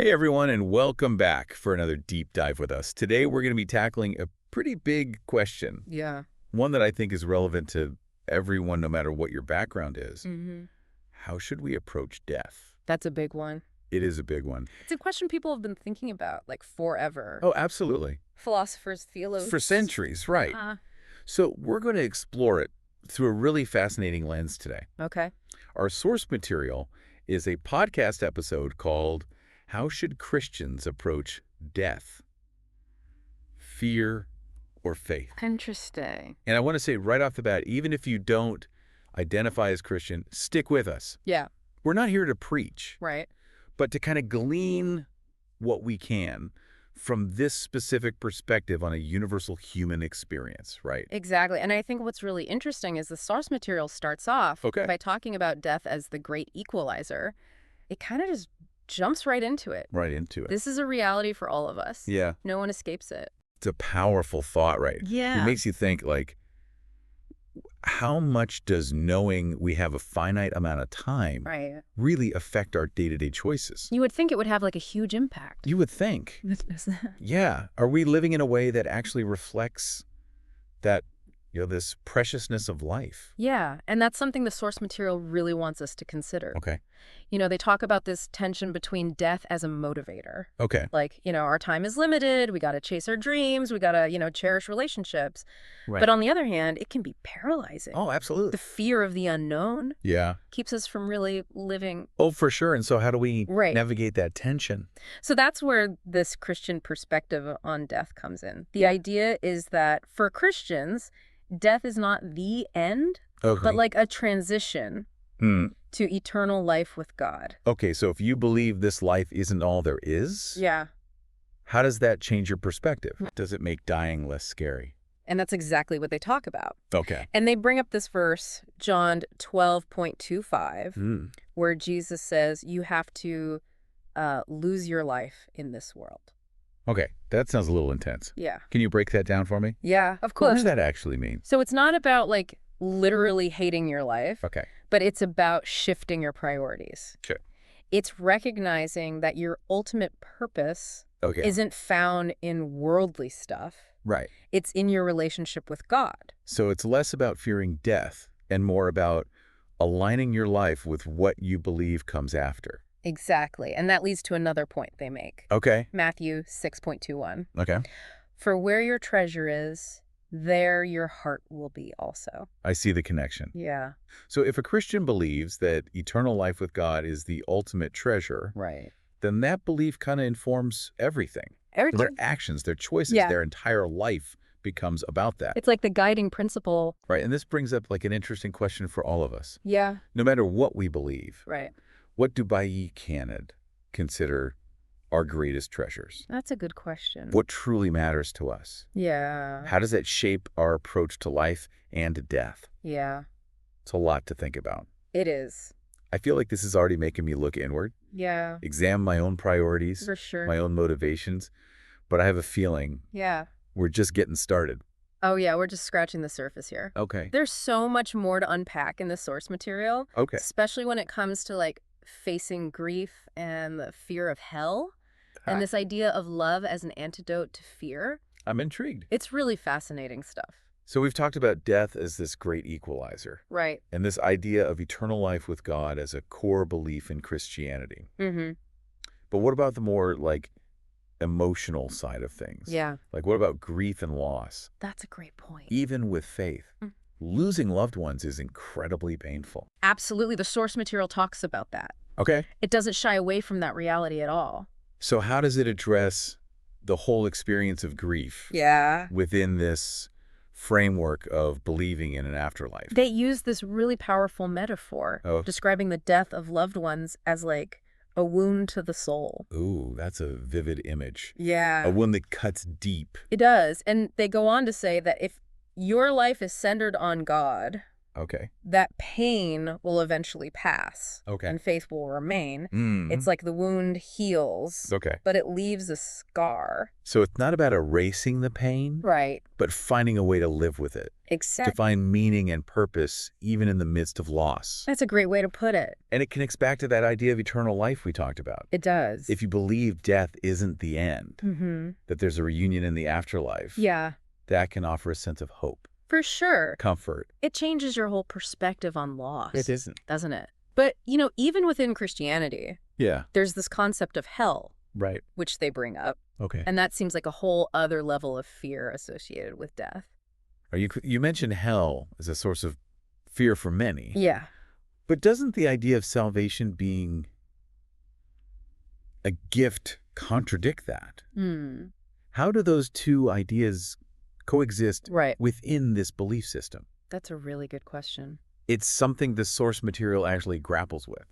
Hey everyone, and welcome back for another deep dive with us. Today we're going to be tackling a pretty big question, Yeah. one that I think is relevant to everyone no matter what your background is. hmm How should we approach death? That's a big one. It is a big one. It's a question people have been thinking about, like, forever. Oh, absolutely. Philosophers, For theologians. centuries, right. Uh, So we're going to explore it through a really fascinating lens today. okay. Our source material is a podcast episode called How Should Christians Approach Death? Fear or Faith? Interesting. And I want to say right off the bat, even if you don't identify as Christian, stick with us. Yeah, We're not here to preach, right. but to kind of glean what we can from this specific perspective on a universal human experience, right? Exactly. And I think what's really interesting is the source material starts off Okay. by talking about death as the great equalizer. It kind of just jumps right into it. Right into it. This is a reality for all of us. Yeah. No one escapes it. It's a powerful thought, right? Yeah. It makes you think, like, how much does knowing we have a finite amount of time Right. really affect our day-to-day choices? You would think it would have, like, a huge impact. You would think. Yeah. Are we living in a way that actually reflects that, this preciousness of life? Yeah, and that's something the source material really wants us to consider. Okay. They talk about this tension between death as a motivator. Okay. Like, our time is limited, we got to chase our dreams, we got to, cherish relationships. Right. But on the other hand, it can be paralyzing. Oh, absolutely. The fear of the unknown Yeah. keeps us from really living. Oh, for sure. And so how do we Right. navigate that tension? So that's where this Christian perspective on death comes in. The idea is that for Christians, death is not the end, Okay. but like a transition to eternal life with God. Okay, so if you believe this life isn't all there is, Yeah. how does that change your perspective? Does it make dying less scary? And that's exactly what they talk about. Okay. And they bring up this verse, John 12:25, where Jesus says you have to lose your life in this world. Okay, that sounds a little intense. Yeah. Can you break that down for me? Yeah, of What course. does that actually mean? So it's not about like literally hating your life, Okay. but it's about shifting your priorities. Sure. It's recognizing that your ultimate purpose Okay. isn't found in worldly stuff. Right. It's in your relationship with God. So it's less about fearing death and more about aligning your life with what you believe comes after. Exactly. And that leads to another point they make. Okay. Matthew 6:21. Okay. For where your treasure is, there your heart will be also. I see the connection. Yeah. So if a Christian believes that eternal life with God is the ultimate treasure, Right. then that belief kind of informs everything. Their actions, their choices, Yeah. their entire life becomes about that. It's like the guiding principle. Right. And this brings up like an interesting question for all of us. Yeah. No matter what we believe, Right. what do Bayi Canad consider our greatest treasures? That's a good question. What truly matters to us? Yeah. How does that shape our approach to life and to death? Yeah. It's a lot to think about. It is. I feel like this is already making me look inward, Yeah. examine my own priorities, For sure. my own motivations, but I have a feeling Yeah. we're just getting started. Oh, yeah. We're just scratching the surface here. Okay. There's so much more to unpack in the source material, Okay. especially when it comes to like facing grief and the fear of hell and this idea of love as an antidote to fear. I'm intrigued. It's really fascinating stuff. So we've talked about death as this great equalizer Right. and this idea of eternal life with God as a core belief in Christianity. Mm-hmm. But what about the more like emotional side of things? Yeah. Like what about grief and loss? That's a great point. Even with faith, losing loved ones is incredibly painful. Absolutely. The source material talks about that. Okay. It doesn't shy away from that reality at all. So how does it address the whole experience of grief Yeah. within this framework of believing in an afterlife? They use this really powerful metaphor describing the death of loved ones as like a wound to the soul. Ooh, that's a vivid image. Yeah. A wound that cuts deep. It does. And they go on to say that if your life is centered on God, Okay. that pain will eventually pass. Okay. And faith will remain. Mm. It's like the wound heals, Okay. but it leaves a scar. So it's not about erasing the pain, Right. but finding a way to live with it, to Exactly. find meaning and purpose even in the midst of loss. That's a great way to put it. And it connects back to that idea of eternal life we talked about. It does. If you believe death isn't the end, Mm-hmm. that there's a reunion in the afterlife, Yeah, that can offer a sense of hope, for sure. comfort. It changes your whole perspective on loss. It isn't. Doesn't it? But, even within Christianity, Yeah. there's this concept of hell, Right. which they bring up. Okay. And that seems like a whole other level of fear associated with death. You mentioned hell as a source of fear for many. Yeah. But doesn't the idea of salvation being a gift contradict that? Hmm. How do those two ideas coexist Right. within this belief system? That's a really good question. It's something the source material actually grapples with.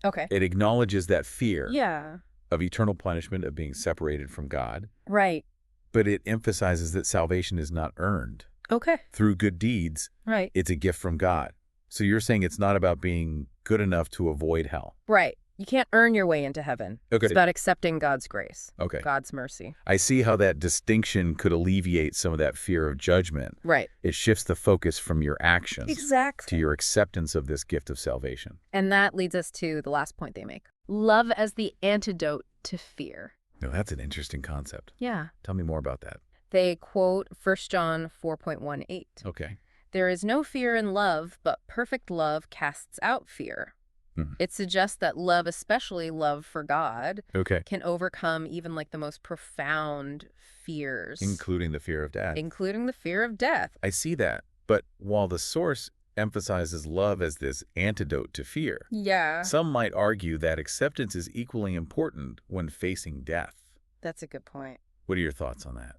Okay. It acknowledges that fear Yeah. of eternal punishment, of being separated from God, Right. but it emphasizes that salvation is not earned. Okay. Through good deeds, Right. it's a gift from God. So you're saying it's not about being good enough to avoid hell. Right. You can't earn your way into heaven. Okay. It's about accepting God's grace. Okay. God's mercy. I see how that distinction could alleviate some of that fear of judgment. Right. It shifts the focus from your actions to Exactly. your acceptance of this gift of salvation. And that leads us to the last point they make. Love as the antidote to fear. Now, that's an interesting concept. Yeah. Tell me more about that. They quote 1 John 4.18. Okay. There is no fear in love, but perfect love casts out fear. Mhm. It suggests that love, especially love for God, Okay. can overcome even like the most profound fears, Including the fear of death. including the fear of death. I see that. But while the source emphasizes love as this antidote to fear, Yeah. some might argue that acceptance is equally important when facing death. That's a good point. What are your thoughts on that?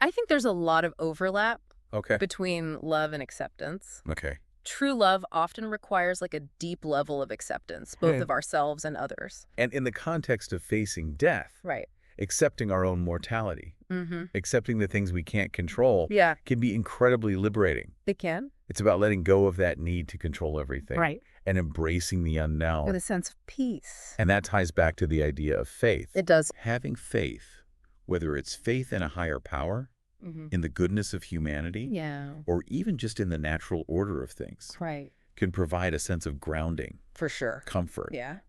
I think there's a lot of overlap Okay. between love and acceptance. Okay. True love often requires like a deep level of acceptance, both Yeah. of ourselves and others. And in the context of facing death, Right. accepting our own mortality, Mm-hmm. accepting the things we can't control, Yeah. can be incredibly liberating. It can. It's about letting go of that need to control everything Right. and embracing the With unknown. a sense of peace. And that ties back to the idea of faith. It does. Having faith, whether it's faith in a higher power, Mm-hmm. in the goodness of humanity, Yeah. or even just in the natural order of things, Right. can provide a sense of grounding, For sure. comfort, Yeah.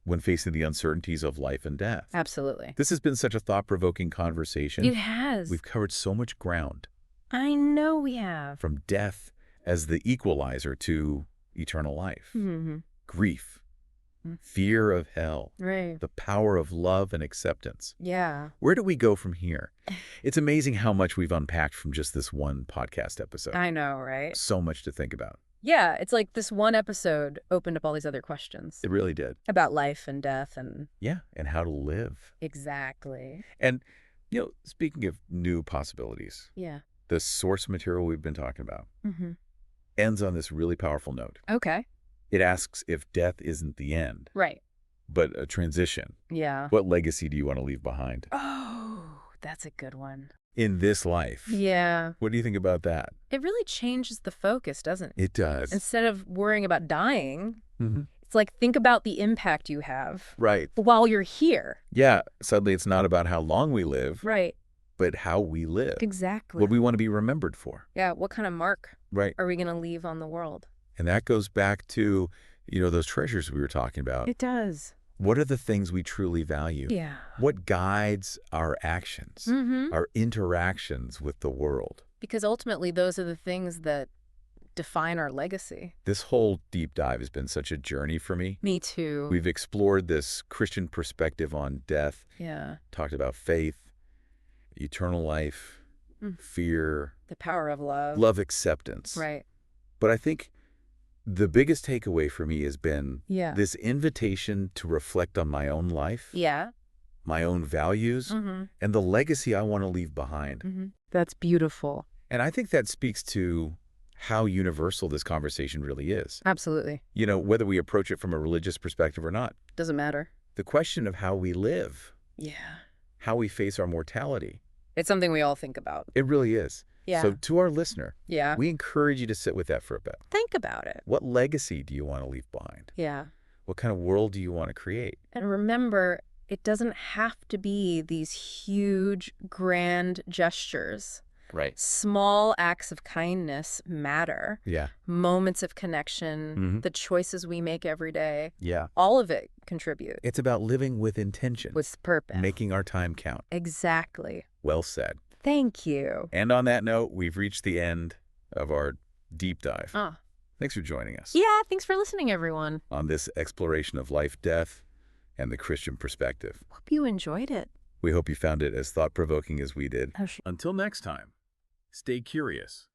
when facing the uncertainties of life and death. Absolutely. This has been such a thought-provoking conversation. It has. We've covered so much ground, I know we have. from death as the equalizer to eternal life, Mm-hmm. grief, Mm. fear of hell, Right. the power of love and acceptance. Yeah. Where do we go from here? It's amazing how much we've unpacked from just this one podcast episode. I know, right? So much to think about. Yeah. It's like this one episode opened up all these other questions It really did. about life and death and Yeah, and how to live. exactly. And, speaking of new possibilities, Yeah. the source material we've been talking about Mm-hmm. ends on this really powerful note. Okay. It asks if death isn't the end, Right. but a transition. Yeah. What legacy do you want to leave behind Oh, that's a good one. in this life? Yeah. What do you think about that? It really changes the focus, doesn't it? It does. Instead of worrying about dying, Mhm. it's like think about the impact you have Right. while you're here. Yeah, suddenly it's not about how long we live, Right. but how we live. Exactly. What we want to be remembered for. Yeah. What kind of mark Right. are we going to leave on the world? And that goes back to, those treasures we were talking about. It does. What are the things we truly value? Yeah. What guides our actions, Mm-hmm. our interactions with the world? Because ultimately, those are the things that define our legacy. This whole deep dive has been such a journey for me. Me too. We've explored this Christian perspective on death, Yeah. talked about faith, eternal life, Mm. fear, The power of love. love acceptance. Right. But I think the biggest takeaway for me has been Yeah. this invitation to reflect on my own life, Yeah. my own values, Mm-hmm. and the legacy I want to leave behind. Mm-hmm. That's beautiful. And I think that speaks to how universal this conversation really is. Absolutely. Whether we approach it from a religious perspective or not. Doesn't matter. The question of how we live, Yeah. how we face our mortality, It's something we all think about. it really is. Yeah. So to our listener, Yeah. we encourage you to sit with that for a bit. Think about it. What legacy do you want to leave behind? Yeah. What kind of world do you want to create? And remember, it doesn't have to be these huge, grand gestures. Right. Small acts of kindness matter. Yeah. Moments of connection, Mm-hmm. the choices we make every day, Yeah. all of it contributes. It's about living with intention. With purpose. Making our time count. Exactly. Well said. Thank you. And on that note, we've reached the end of our deep dive. Ah. Thanks for joining us. Yeah, thanks for listening, everyone. On this exploration of life, death, and the Christian perspective. Hope you enjoyed it. We hope you found it as thought-provoking as we did. Oh, Until next time, stay curious,